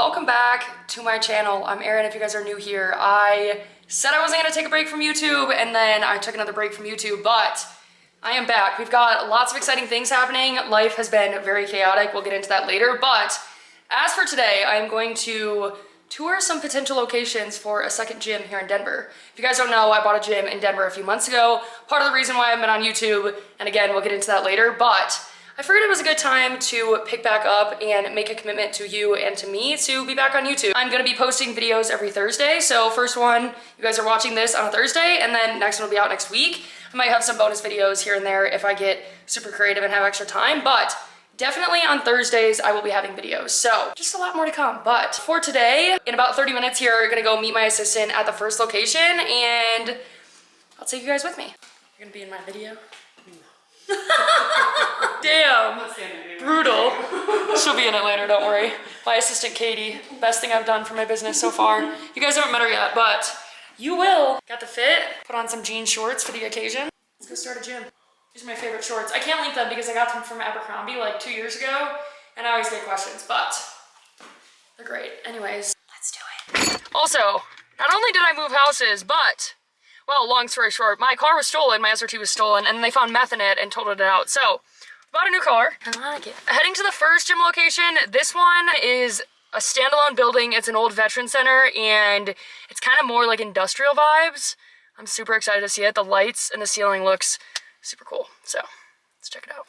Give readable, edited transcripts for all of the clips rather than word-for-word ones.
welcome back to my channel. I'm Erin if you guys are new here. I said I wasn't gonna take a break from YouTube and then I took another break from YouTube, but I am back. We've got lots of exciting things happening. Life has been very chaotic. We'll get into that later, but as for today, I'm going to tour some potential locations for a second gym here in Denver. If you guys don't know, I bought a gym in Denver a few months ago. Part of the reason why I've been on YouTube, and again, we'll get into that later, but I figured it was a good time to pick back up and make a commitment to you and to me to be back on YouTube. I'm gonna be posting videos every Thursday. So first one, you guys are watching this on a Thursday, and then next one will be out next week. I might have some bonus videos here and there if I get super creative and have extra time, but definitely on Thursdays, I will be having videos. So just a lot more to come. But for today, in about 30 minutes here, I'm gonna go meet my assistant at the first location and I'll take you guys with me. You're gonna be in my video? Damn, brutal. She'll be in it later, don't worry. My assistant Katie, best thing I've done for my business so far. You guys haven't met her yet, but you will. Got the fit, put on some jean shorts for the occasion. Let's go start a gym. These are my favorite shorts. I can't link them because I got them from Abercrombie like 2 years ago, and I always get questions, but they're great. Anyways, let's do it. Also, not only did I move houses, but well, long story short, my car was stolen, my SRT was stolen, and they found meth in it and totaled it out. So, bought a new car. I like it. Heading to the first gym location. This one is a standalone building. It's an old veteran center, and it's kind of more like industrial vibes. I'm super excited to see it. The lights and the ceiling looks super cool. So, let's check it out.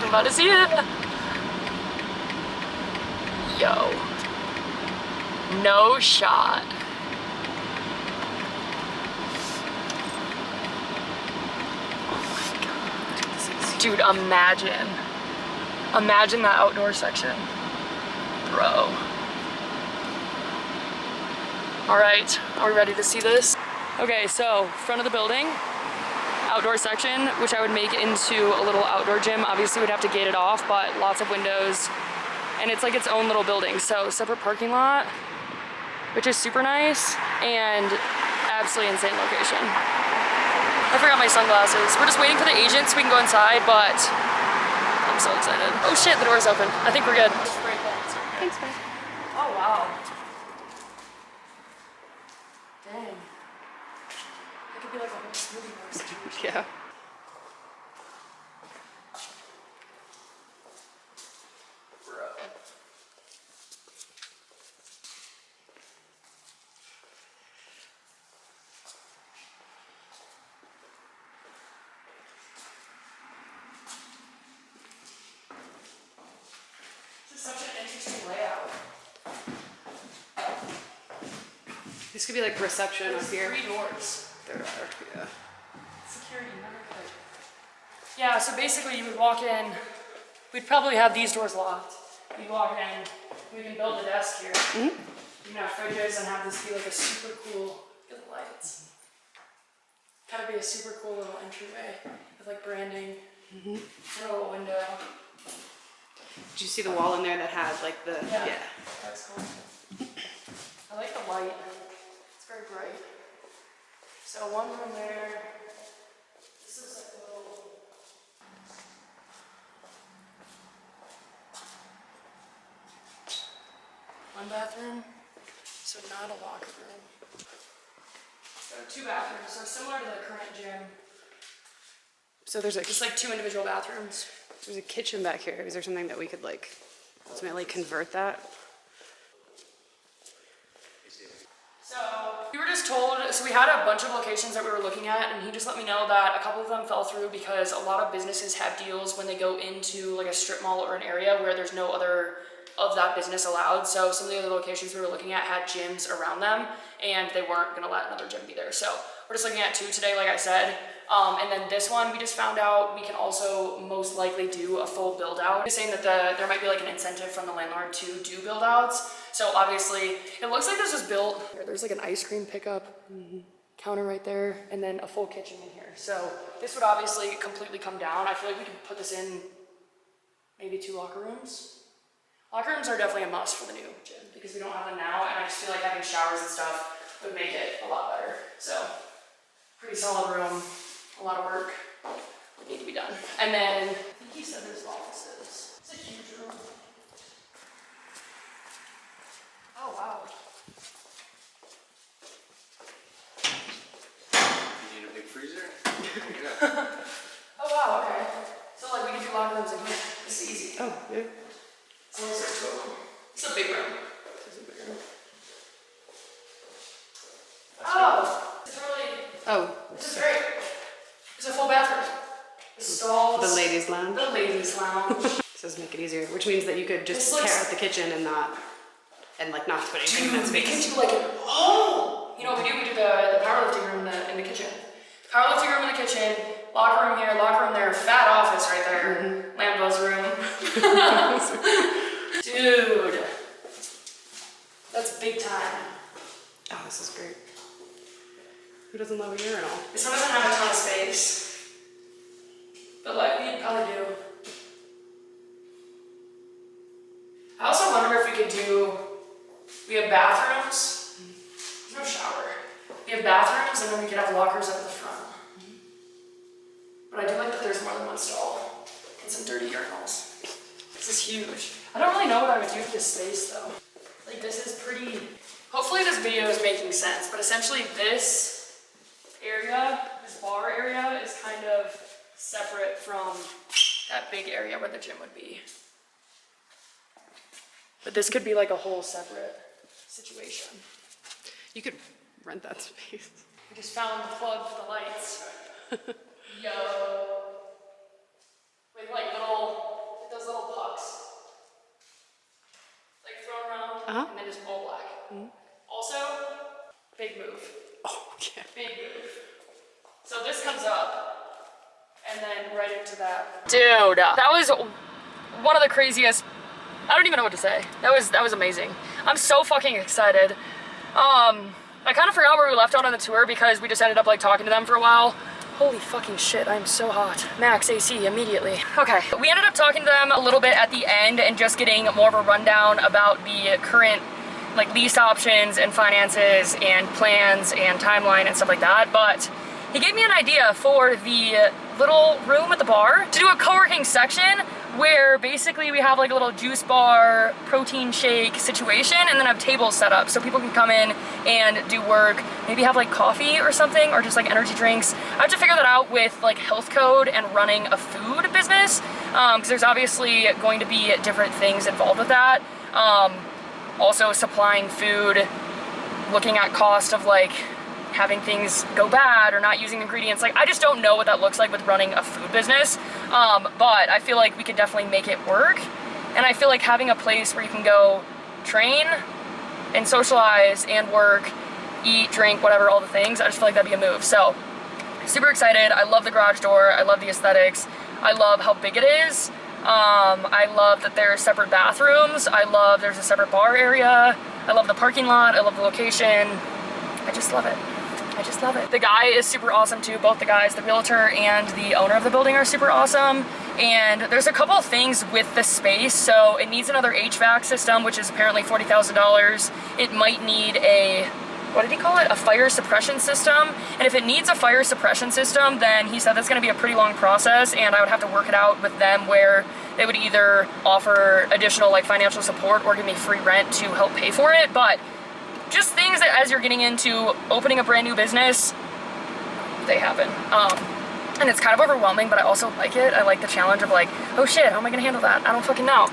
I'm about to see it. Yo. No shot. Oh my God. Dude, imagine. Imagine that outdoor section. Bro. All right, are we ready to see this? Okay, so front of the building, outdoor section, which I would make into a little outdoor gym. Obviously we'd have to gate it off, but lots of windows. And it's like its own little building. So separate parking lot, which is super nice and absolutely insane location. I forgot my sunglasses. We're just waiting for the agent so we can go inside, but I'm so excited. Oh shit, the door's open. I think we're good. Thanks, man. Oh wow. Dang. It could be like a whole smoothie bar situation. Yeah. This could be like reception up here. 3 doors. There are, yeah. Security, never good. Yeah, so basically you would walk in, we'd probably have these doors locked. You'd walk in, we can build a desk here. You can have fridges and have this be like a super cool, look at the lights. Gotta be a super cool little entryway with like branding, and a little window. Did you see the wall in there that had like the, yeah. That's cool. I like the light. Very bright. So one room there. This is like a little. One bathroom. So not a locker room. So 2 bathrooms. So similar to the current gym. so there's Just like 2 individual bathrooms. a kitchen back here. Is there something that we could like ultimately convert that? So we were just told, so we had a bunch of locations that we were looking at, and he just let me know that a couple of them fell through because a lot of businesses have deals when they go into like a strip mall or an area where there's no other of that business allowed. So some of the other locations we were looking at had gyms around them, and they weren't gonna let another gym be there. So we're just looking at 2 today, like I said. And then this one, we just found out we can also most likely do a full build out. He's saying that there might be like an incentive from the landlord to do build outs. So obviously, it looks like this was built. There's like an ice cream pickup counter right there, and then a full kitchen in here. So this would obviously completely come down. I feel like we could put this in maybe 2 locker rooms. Locker rooms are definitely a must for the new gym because we don't have them now, and I just feel like having showers and stuff would make it a lot better. So pretty solid room, a lot of work would need to be done. And then he said there's offices. It's a huge room. Oh, wow. You need a big freezer? Yeah. Oh, wow, okay. So, like, we can do locker rooms in here. This is easy. Oh, yeah. So, there's two of them. It's a big room. This is a bigger one. Oh, it's really, Oh, this is great. It's a full bathroom. The stalls. the ladies' lounge. The ladies' lounge. This does make it easier, which means that you could just This looks- tear out the kitchen and not put anything in that Dude, we can space. do like an, oh! You know what we do? We do the powerlifting room in the kitchen. Powerlifting room in the kitchen, locker room here, locker room there, fat office right there. Lambo's room. Dude. That's big time. Oh, this is great. Who doesn't love a urinal? This one doesn't have a ton of space. But like, we'd probably do. I also wonder if we could do, we have bathrooms. There's no shower. We have bathrooms and then we could have lockers up at the front. But I do like that there's more than one stall and some dirty urinals. This is huge. I don't really know what I would do with this space though. Like this is pretty, hopefully this video is making sense, but essentially this area, this bar area is kind of separate from that big area where the gym would be. But this could be like a whole separate situation. You could rent that space. We just found the plug for the lights. Yo. With like those little pucks. Like thrown around and then just all black. Also, big move. Oh, yeah. Big move. So this comes up and then right into that. Dude, that was one of the craziest. I don't even know what to say. That was amazing. I'm so fucking excited. I kind of forgot where we left out on the tour because we just ended up like talking to them for a while. Holy fucking shit, I'm so hot. Max AC immediately. Okay, we ended up talking to them a little bit at the end and just getting more of a rundown about the current like lease options and finances and plans and timeline and stuff like that. But he gave me an idea for the little room at the bar to do a co-working section where basically we have like a little juice bar, protein shake situation, and then have tables set up so people can come in and do work, maybe have like coffee or something, or just like energy drinks. I have to figure that out with like health code and running a food business, because there's obviously going to be different things involved with that. Also supplying food, looking at cost of like having things go bad or not using ingredients. Like I just don't know what that looks like with running a food business, but I feel like we could definitely make it work. And I feel like having a place where you can go train and socialize and work, eat, drink, whatever, all the things, I just feel like that'd be a move. So super excited. I love the garage door. I love the aesthetics. I love how big it is. I love that there's separate bathrooms. I love there's a separate bar area. I love the parking lot. I love the location. I just love it. I just love it. The guy is super awesome too. Both the guys, the realtor and the owner of the building, are super awesome. And there's a couple of things with the space. So it needs another HVAC system, which is apparently $40,000. It might need a, what did he call it? A fire suppression system. And if it needs a fire suppression system, then he said that's gonna be a pretty long process and I would have to work it out with them where they would either offer additional like financial support or give me free rent to help pay for it. But just things that as you're getting into opening a brand new business, they happen. And it's kind of overwhelming, but I also like it. I like the challenge of like, oh shit, how am I gonna handle that? I don't fucking know.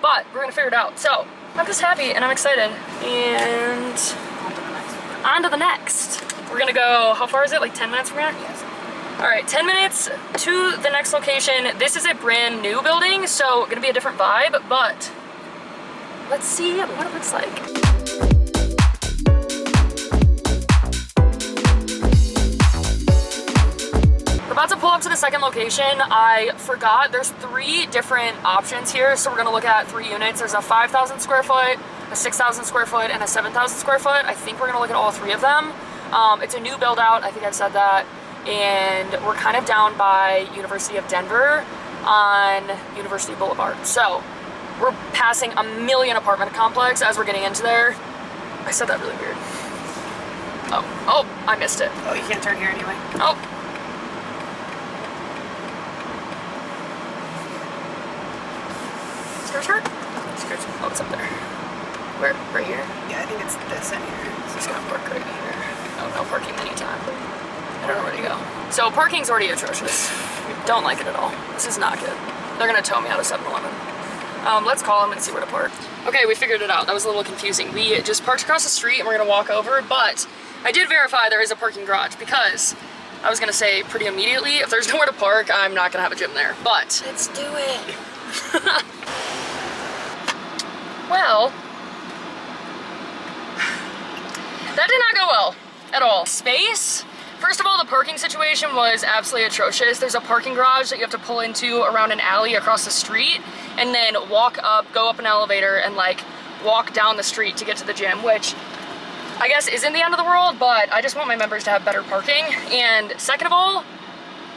But we're gonna figure it out. So I'm just happy and I'm excited. And on to the next. We're gonna go, how far is it? Like 10 minutes from here? Yes. All right, 10 minutes to the next location. This is a brand new building, so gonna be a different vibe, but let's see what it looks like. We're about to pull up to the second location. I forgot there's 3 different options here, so we're gonna look at 3 units. There's a 5,000 square foot, a 6,000 square foot, and a 7,000 square foot. I think we're gonna look at all 3 of them. It's a new build out, I think I've said that, and we're kind of down by University of Denver on University Boulevard. So we're passing a million apartment complex as we're getting into there. I said that really weird. Oh, I missed it. Oh, you can't turn here anyway. Oh. push start? Oh, it's up there. Where? Right here? Yeah, I think it's this in here. Just gonna park right here. Oh, no parking anytime. I don't know where to go. So parking's already atrocious. Don't like it at all. This is not good. They're gonna tow me out of 7-Eleven. Let's call them and see where to park. Okay, we figured it out. That was a little confusing. We just parked across the street and we're gonna walk over, but I did verify there is a parking garage because I was gonna say pretty immediately, if there's nowhere to park, I'm not gonna have a gym there, but let's do it. Well, that did not go well at all. Space? First of all, the parking situation was absolutely atrocious. There's a parking garage that you have to pull into around an alley across the street and then walk up, go up an elevator and like walk down the street to get to the gym, which I guess isn't the end of the world, but I just want my members to have better parking. And second of all,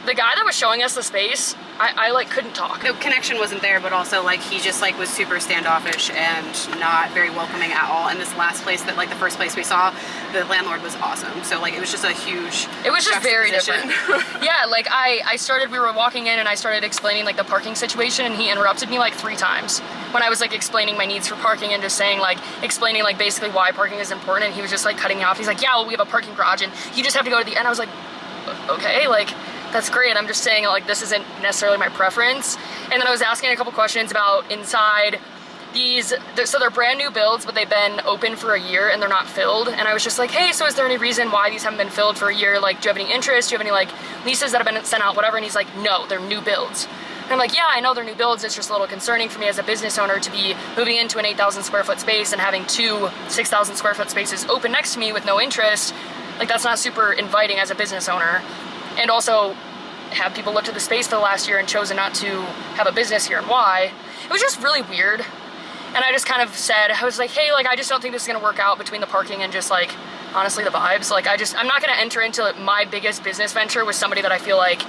the guy that was showing us the space, I like couldn't talk. The connection wasn't there, but also like he just like was super standoffish and not very welcoming at all. And this last place that like the first place we saw, the landlord was awesome. So like it was just a huge It was just very juxtaposition. different. Yeah, like we were walking in and I started explaining like the parking situation and he interrupted me like 3 times when I was like explaining my needs for parking and just saying like, explaining like basically why parking is important, and he was just like cutting me off. He's like, yeah, well, we have a parking garage and you just have to go to the end. I was like, okay, like, that's great. I'm just saying like this isn't necessarily my preference. And then I was asking a couple questions about inside these, so they're brand new builds, but they've been open for a year and they're not filled. And I was just like, hey, so is there any reason why these haven't been filled for a year? Like, do you have any interest? Do you have any like leases that have been sent out, whatever? And he's like, no, they're new builds. And I'm like, yeah, I know they're new builds. It's just a little concerning for me as a business owner to be moving into an 8,000 square foot space and having 2 6,000 square foot spaces open next to me with no interest. Like, that's not super inviting as a business owner. And also have people looked at the space for the last year and chosen not to have a business here, and why. It was just really weird. And I just kind of said, I was like, hey, like, I just don't think this is gonna work out between the parking and just like, honestly, the vibes. Like, I'm not gonna enter into my biggest business venture with somebody that I feel like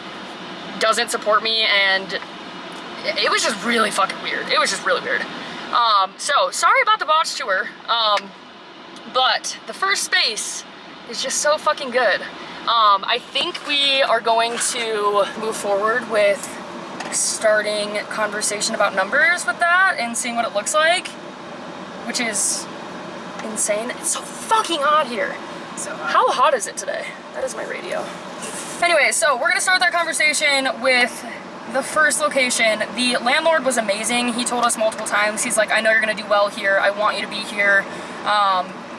doesn't support me, and it was just really fucking weird. It was just really weird. So sorry about the botch tour, but the first space is just so fucking good. I think we are going to move forward with starting conversation about numbers with that and seeing what it looks like, which is insane. It's so fucking hot here. So How hot is it today? That is my radio. Anyway, so we're gonna start that conversation with the first location. The landlord was amazing. He told us multiple times, he's like, I know you're gonna do well here. I want you to be here.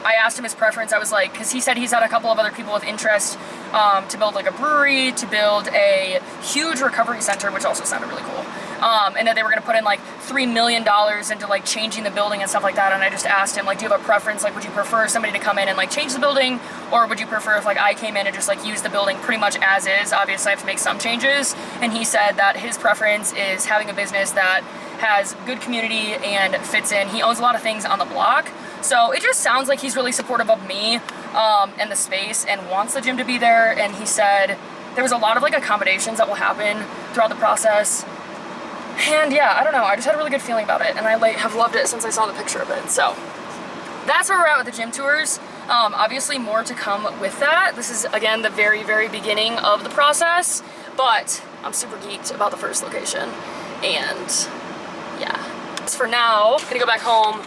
I asked him his preference. I was like, because he said he's had a couple of other people with interest to build like a brewery, to build a huge recovery center, which also sounded really cool. And that they were gonna put in like $3 million into like changing the building and stuff like that. And I just asked him, like, do you have a preference? Like, would you prefer somebody to come in and like change the building? Or would you prefer if like I came in and just like use the building pretty much as is? Obviously I have to make some changes. And he said that his preference is having a business that has good community and fits in. He owns a lot of things on the block. So it just sounds like he's really supportive of me and the space and wants the gym to be there. And he said there was a lot of like accommodations that will happen throughout the process. And yeah, I don't know, I just had a really good feeling about it, and I like have loved it since I saw the picture of it. So that's where we're at with the gym tours. Obviously more to come with that. This is again the very, very beginning of the process, but I'm super geeked about the first location. And yeah, so for now, I'm gonna go back home,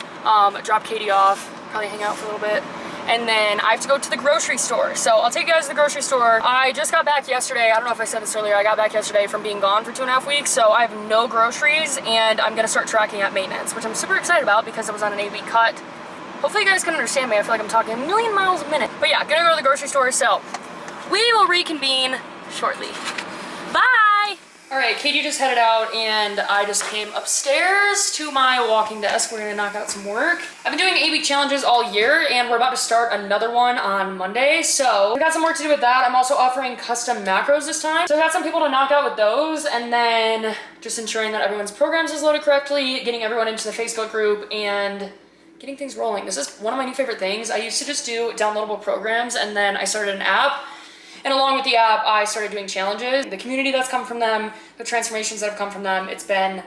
drop Katie off, probably hang out for a little bit, and then I have to go to the grocery store. So I'll take you guys to the grocery store. I just got back yesterday. I don't know if I said this earlier. I got back yesterday from being gone for 2.5 weeks. So I have no groceries, and I'm gonna start tracking at maintenance, which I'm super excited about because I was on an 8-week cut. Hopefully you guys can understand me. I feel like I'm talking a million miles a minute. But yeah, gonna go to the grocery store. So we will reconvene shortly. Bye! All right, Katie just headed out and I just came upstairs to my walking desk. We're gonna knock out some work. I've been doing 8-week challenges all year and we're about to start another one on Monday. So we got some work to do with that. I'm also offering custom macros this time. So I got some people to knock out with those, and then just ensuring that everyone's programs is loaded correctly, getting everyone into the Facebook group, and getting things rolling. This is one of my new favorite things. I used to just do downloadable programs, and then I started an app. And along with the app, I started doing challenges. The community that's come from them, the transformations that have come from them, it's been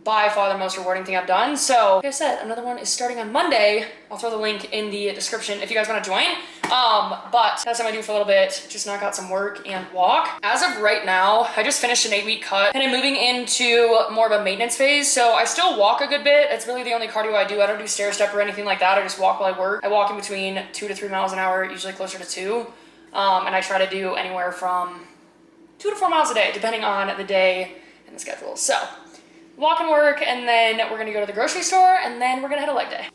by far the most rewarding thing I've done. So, like I said, another one is starting on Monday. I'll throw the link in the description if you guys want to join. But that's what I'm gonna do for a little bit, just knock out some work and walk. As of right now, I just finished an 8-week cut and I'm moving into more of a maintenance phase. So I still walk a good bit. It's really the only cardio I do. I don't do stair step or anything like that. I just walk while I work. I walk in between 2 to 3 miles an hour, usually closer to 2. And I try to do anywhere from 2 to 4 miles a day, depending on the day and the schedule. So walk and work, and then we're gonna go to the grocery store, and then we're gonna hit a leg day.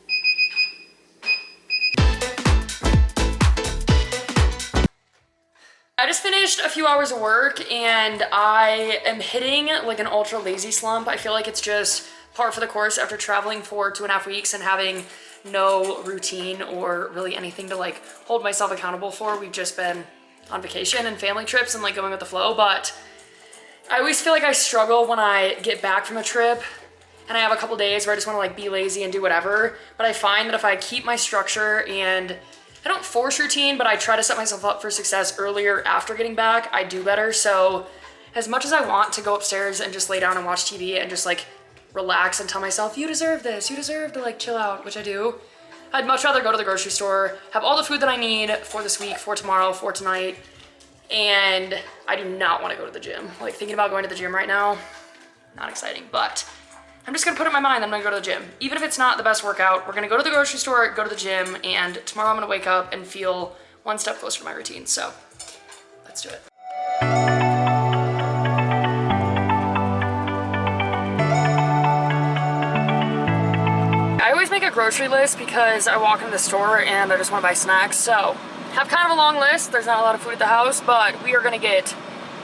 I just finished a few hours of work and I am hitting like an ultra lazy slump. I feel like it's just par for the course after traveling for 2.5 weeks and having no routine or really anything to like hold myself accountable for. We've just been on vacation and family trips and like going with the flow, but I always feel like I struggle when I get back from a trip and I have a couple days where I just want to like be lazy and do whatever. But I find that if I keep my structure and I don't force routine, but I try to set myself up for success earlier after getting back, I do better. So as much as I want to go upstairs and just lay down and watch TV and just like relax and tell myself, you deserve this, you deserve to like chill out, which I do, I'd much rather go to the grocery store, have all the food that I need for this week, for tomorrow, for tonight, and I do not want to go to the gym. Like thinking about going to the gym right now, not exciting, but I'm just gonna put it in my mind that I'm gonna go to the gym. Even if it's not the best workout, we're gonna go to the grocery store, go to the gym, and tomorrow I'm gonna wake up and feel one step closer to my routine. So let's do it. I always make a grocery list because I walk into the store and I just wanna buy snacks. So have kind of a long list. There's not a lot of food at the house, but we are gonna get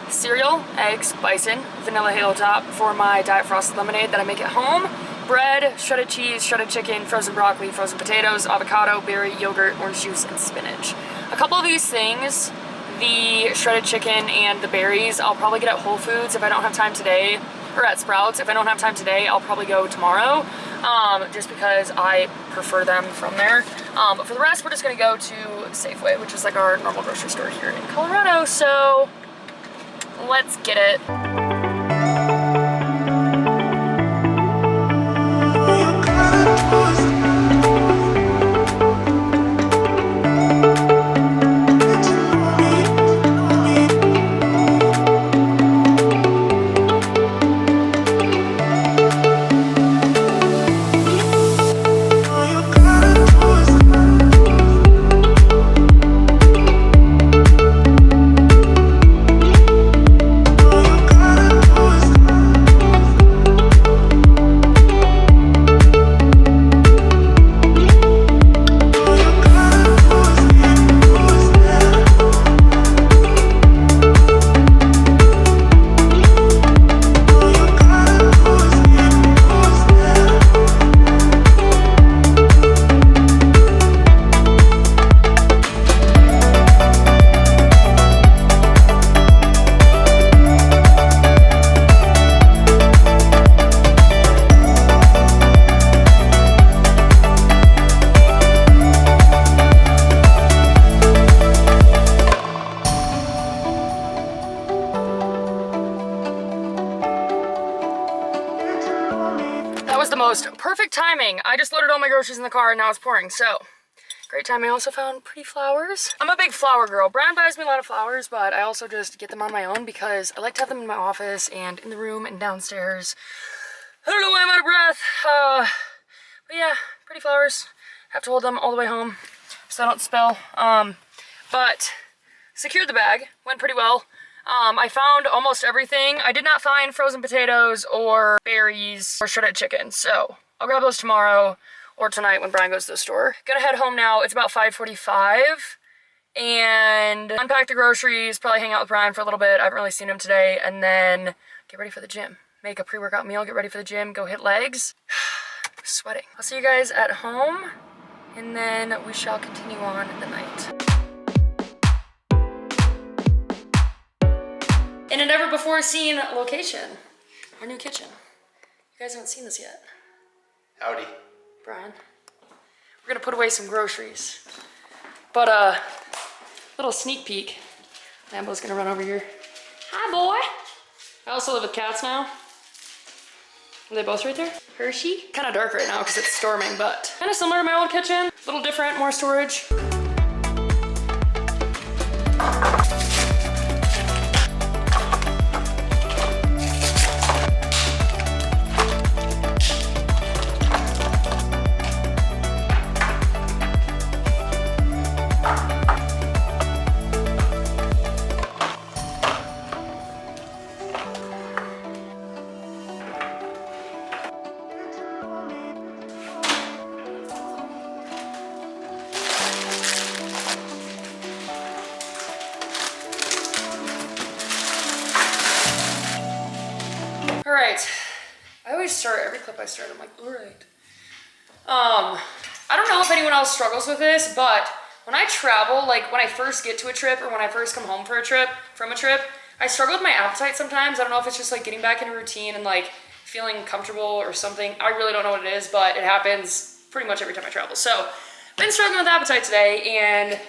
cereal, eggs, bison, vanilla halo top for my Diet Frosted lemonade that I make at home, bread, shredded cheese, shredded chicken, frozen broccoli, frozen potatoes, avocado, berry, yogurt, orange juice, and spinach. A couple of these things, the shredded chicken and the berries, I'll probably get at Whole Foods if I don't have time today, or at Sprouts. If I don't have time today, I'll probably go tomorrow, just because I prefer them from there. But for the rest, we're just gonna go to Safeway, which is like our normal grocery store here in Colorado. So let's get it. Perfect timing. I just loaded all my groceries in the car and now it's pouring, so great timing. I also found pretty flowers. I'm a big flower girl. Brian buys me a lot of flowers, but I also just get them on my own because I like to have them in my office and in the room and downstairs. I don't know why I'm out of breath. But yeah, pretty flowers. Have to hold them all the way home so I don't spill. But secured the bag, went pretty well. I found almost everything. I did not find frozen potatoes or berries or shredded chicken, so I'll grab those tomorrow or tonight when Brian goes to the store. Gonna head home now. It's about 5:45 and unpack the groceries, probably hang out with Brian for a little bit. I haven't really seen him today, and then get ready for the gym. Make a pre-workout meal, get ready for the gym, go hit legs. I'm sweating. I'll see you guys at home, and then we shall continue on the night. In a never before seen location, our new kitchen. You guys haven't seen this yet. Howdy. Brian. We're gonna put away some groceries. But little sneak peek. Lambo's gonna run over here. Hi, boy. I also live with cats now. Are they both right there? Hershey? Kind of dark right now because it's storming, but kind of similar to my old kitchen. A little different, more storage. start every clip I start. I'm like, all right. I don't know if anyone else struggles with this, but when I travel, like when I first get to a trip or when I first come home from a trip, I struggle with my appetite sometimes. I don't know if it's just like getting back in a routine and like feeling comfortable or something. I really don't know what it is, but it happens pretty much every time I travel. So, been struggling with appetite today and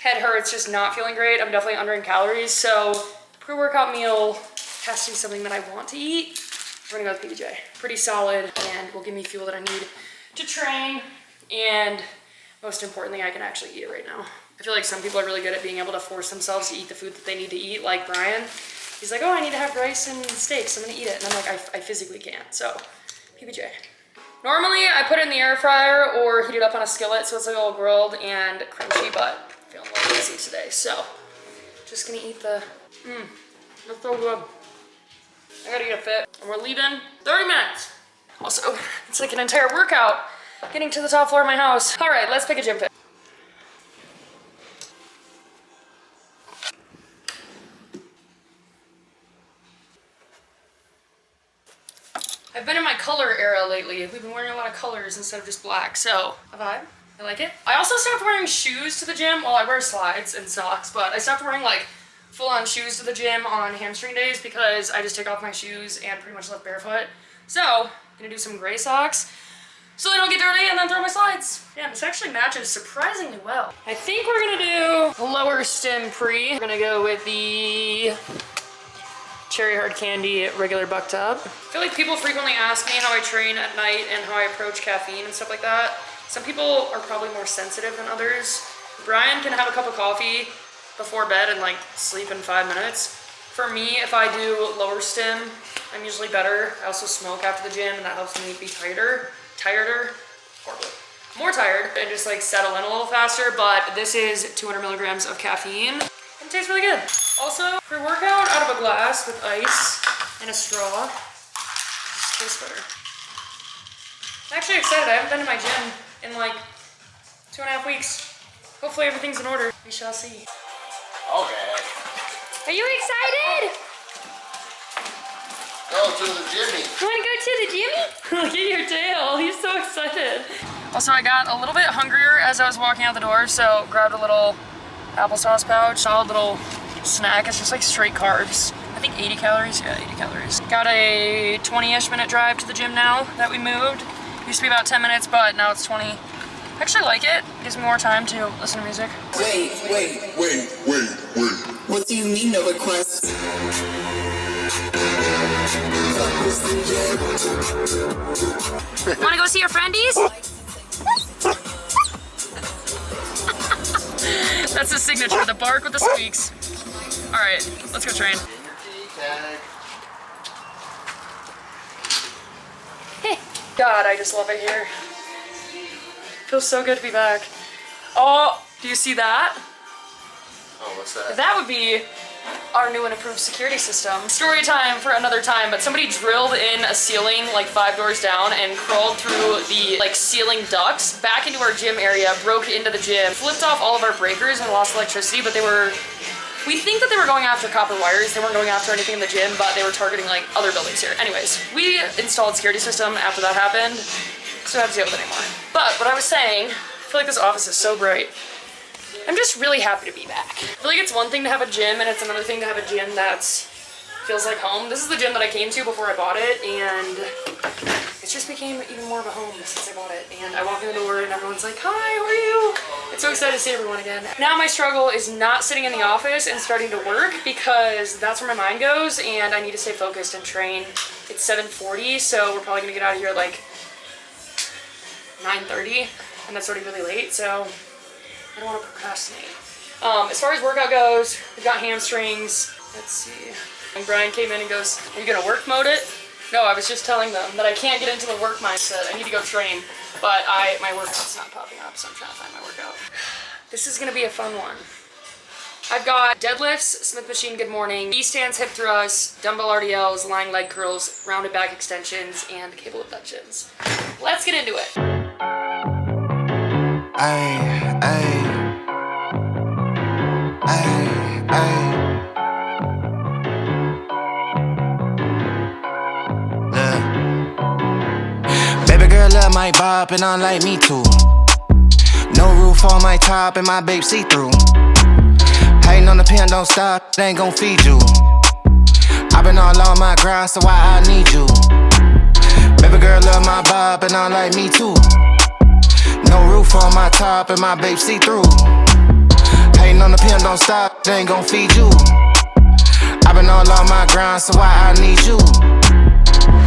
head hurts, just not feeling great. I'm definitely under in calories, so pre-workout meal has to be something that I want to eat. We're gonna go with PBJ. Pretty solid and will give me fuel that I need to train, and most importantly, I can actually eat it right now. I feel like some people are really good at being able to force themselves to eat the food that they need to eat, like Brian. He's like, oh, I need to have rice and steaks, I'm gonna eat it. And I'm like, I physically can't, so PBJ. Normally, I put it in the air fryer or heat it up on a skillet so it's like all grilled and crunchy, but I'm feeling a little lazy today, so just gonna eat the, that's so good. I gotta get a fit, and we're leaving 30 minutes. Also, it's like an entire workout getting to the top floor of my house. All right, let's pick a gym fit. I've been in my color era lately. We've been wearing a lot of colors instead of just black, so a vibe. I like it. I also stopped wearing shoes to the gym. Well, I wear slides and socks, but I stopped wearing like full-on shoes to the gym on hamstring days because I just take off my shoes and pretty much left barefoot. So, I'm gonna do some gray socks so they don't get dirty and then throw my slides. Yeah, this actually matches surprisingly well. I think we're gonna do lower stem pre. We're gonna go with the Cherry Hard Candy regular buck tub. I feel like people frequently ask me how I train at night and how I approach caffeine and stuff like that. Some people are probably more sensitive than others. Brian can have a cup of coffee before bed and like sleep in 5 minutes. For me, if I do lower stim, I'm usually better. I also smoke after the gym and that helps me be more tired and just like settle in a little faster, but this is 200 milligrams of caffeine and it tastes really good. Also, pre-workout out of a glass with ice and a straw. Just tastes better. I'm actually excited. I haven't been to my gym in like 2.5 weeks. Hopefully everything's in order. We shall see. Okay. Are you excited? Go to the Jimmy. You wanna go to the gym? Look at your tail, he's so excited. Also, I got a little bit hungrier as I was walking out the door, so grabbed a little applesauce pouch, solid little snack. It's just like straight carbs. I think 80 calories, yeah, 80 calories. Got a 20-ish minute drive to the gym now that we moved. Used to be about 10 minutes, but now it's 20. I actually like it. Gives me more time to listen to music. Wait. What do you mean no request? Wanna go see your friendies? That's the signature, the bark with the squeaks. All right, let's go train. God, I just love it here. Feels so good to be back. Oh, do you see that? Oh, what's that? That would be our new and improved security system. Story time for another time, but somebody drilled in a ceiling like 5 doors down and crawled through the like ceiling ducts back into our gym area, broke into the gym, flipped off all of our breakers and lost electricity, but we think that they were going after copper wires. They weren't going after anything in the gym, but they were targeting like other buildings here. Anyways, we installed security system after that happened, so I don't have to deal with it anymore. But what I was saying, I feel like this office is so bright. I'm just really happy to be back. I feel like it's one thing to have a gym and it's another thing to have a gym that feels like home. This is the gym that I came to before I bought it, and it just became even more of a home since I bought it. And I walk in the door and everyone's like, hi, how are you? I'm so excited to see everyone again. Now my struggle is not sitting in the office and starting to work because that's where my mind goes and I need to stay focused and train. It's 7:40, so we're probably gonna get out of here at like 9:30, and that's already really late, so I don't want to procrastinate. As far as workout goes, we've got hamstrings. Let's see. And Brian came in and goes, are you gonna work mode it? No, I was just telling them that I can't get into the work mindset. I need to go train, but my workout's not popping up, so I'm trying to find my workout. This is gonna be a fun one. I've got deadlifts, Smith machine good morning, E-stands, hip thrusts, dumbbell RDLs, lying leg curls, rounded back extensions, and cable abductions. Let's get into it. might bop and I'm like me too. No roof on my top and my babe see-through. Hating on the pen, don't stop, they ain't gon' feed you. I been all on my grind, so why I need you? Baby girl love my bop and I'm like me too. No roof on my top and my babe see-through. Hating on the pen, don't stop, they ain't gon' feed you. I been all on my grind, so why I need you?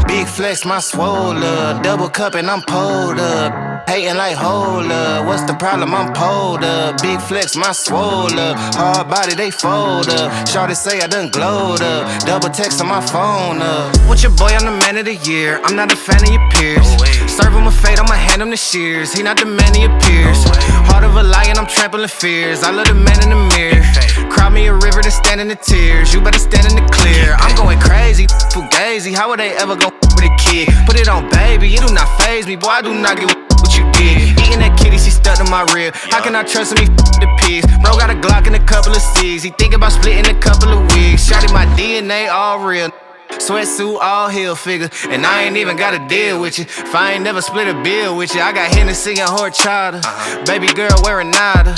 Big flex, my swole up. Double cup and I'm pulled up. Hating like hold up. What's the problem? I'm pulled up. Big flex, my swole up. Hard body, they fold up. Shawty say I done glowed up. Double text on my phone up. With your boy, I'm the man of the year. I'm not a fan of your peers. Serve him with fate, I'ma hand him the shears. He not the man of your peers. Heart of a lion, I'm trampling fears. I love the man in the mirror. Cry me a river to stand in the tears. You better stand in the clear. I'm going crazy, fugazi. How would they ever go with a kid? Put it on, baby, it do not faze me. Boy, I do not give what you did. Eating that kitty, she stuck to my rib. How can I trust him? He the pigs. Bro got a Glock and a couple of C's. He think about splitting a couple of wigs. Shotty my DNA all real. Sweatsuit all heel figure. And I ain't even gotta deal with you. If I ain't never split a bill with you. I got Hennessy and horchata. Baby girl wearing nada.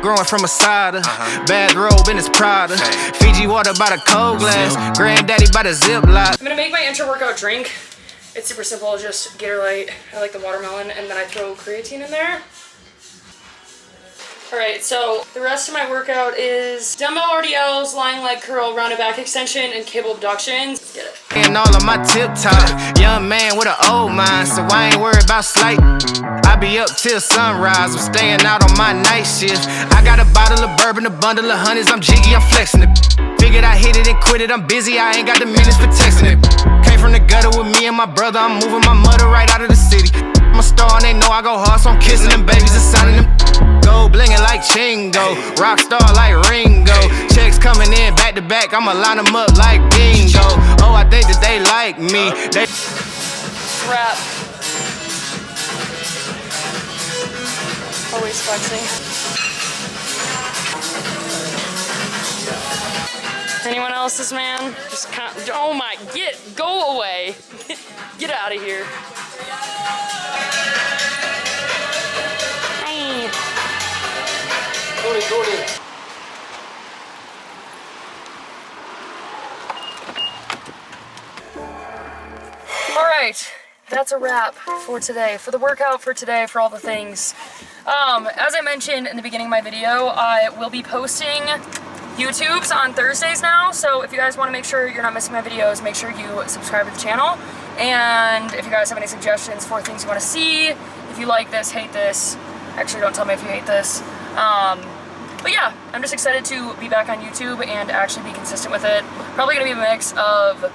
Growing from a cider. Bad robe in his Prada. Fiji water by the cold glass. Granddaddy by the Ziploc. I'm gonna make my intra workout drink. It's super simple, just Gatorade. I like the watermelon, and then I throw creatine in there. Alright, so the rest of my workout is dumbbell RDLs, lying leg curl, rounded back extension, and cable abductions. Let's get it. And all of my tip top, young man with an old mind, so I ain't worried about slight. I be up till sunrise, I'm staying out on my night shift. I got a bottle of bourbon, a bundle of honeys, I'm jiggy, I'm flexing it. Figured I hit it and quit it, I'm busy, I ain't got the minutes for texting it. Came from the gutter with me and my brother, I'm moving my mother right out of the city. I'm a star and they know I go hard, so I'm kissing them babies and signing them. Gold blingin' like Chingo, rock star like Ringo. Checks coming in back to back, I'ma line them up like bingo. Oh, I think that they like me. They Rap. Always flexing. Anyone else's, man? Just kind of, oh my, go away. Get out of here. Alright, that's a wrap for today, for the workout for today, for all the things. As I mentioned in the beginning of my video, I will be posting YouTubes on Thursdays now, so if you guys want to make sure you're not missing my videos, make sure you subscribe to the channel. And if you guys have any suggestions for things you want to see, if you like this, hate this, actually don't tell me if you hate this. But yeah, I'm just excited to be back on YouTube and actually be consistent with it. Probably gonna be a mix of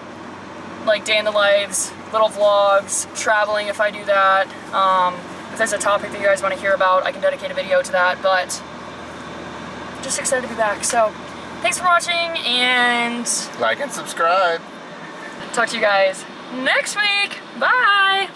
like day in the lives, little vlogs, traveling if I do that. If there's a topic that you guys want to hear about, I can dedicate a video to that, but just excited to be back. So thanks for watching, and Like and subscribe. talk to you guys next week. Bye!